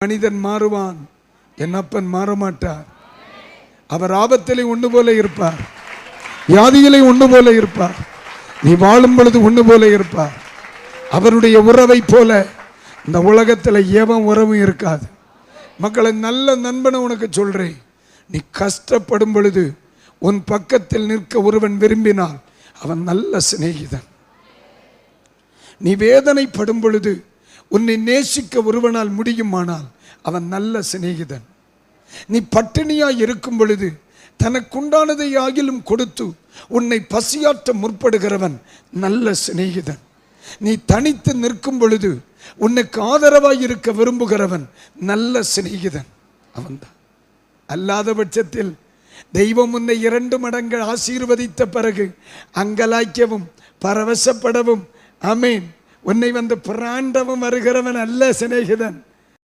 மனிதன் மாறுவான், என் அப்பன் மாற மாட்டார். அவர் ஆபத்திலே ஒன்று போல இருப்பார், வியாதியிலே ஒன்று போல இருப்பார், நீ வாழும் பொழுது ஒன்று போல இருப்பார். அவருடைய உறவை போல இந்த உலகத்தில் எவன் உறவும் இருக்காது. மக்களை, நல்ல நண்பனை உனக்கு சொல்றேன், நீ கஷ்டப்படும் பொழுது உன் பக்கத்தில் நிற்க ஒருவன் விரும்பினால் அவன் நல்ல சிநேகிதன். நீ வேதனைப்படும் பொழுது உன்னை நேசிக்க ஒருவனால் முடியுமானால் அவன் நல்ல சிநேகிதன். நீ பட்டினியாய் இருக்கும் பொழுது தனக்குண்டானதை ஆகிலும் கொடுத்து உன்னை பசியாற்ற முற்படுகிறவன் நல்ல சிநேகிதன். நீ தனித்து நிற்கும் பொழுது உனக்கு ஆதரவாய் இருக்க விரும்புகிறவன் நல்ல சிநேகிதன் அவன்தான். அல்லாத பட்சத்தில் தெய்வம் உன்னை 2 மடங்கு ஆசீர்வதித்த பிறகு அங்கலாய்க்கவும் பரவசப்படவும், ஆமேன், உன்னை வந்து பிராண்டவும் வருகிறவன் அல்ல சிநேகிதன்.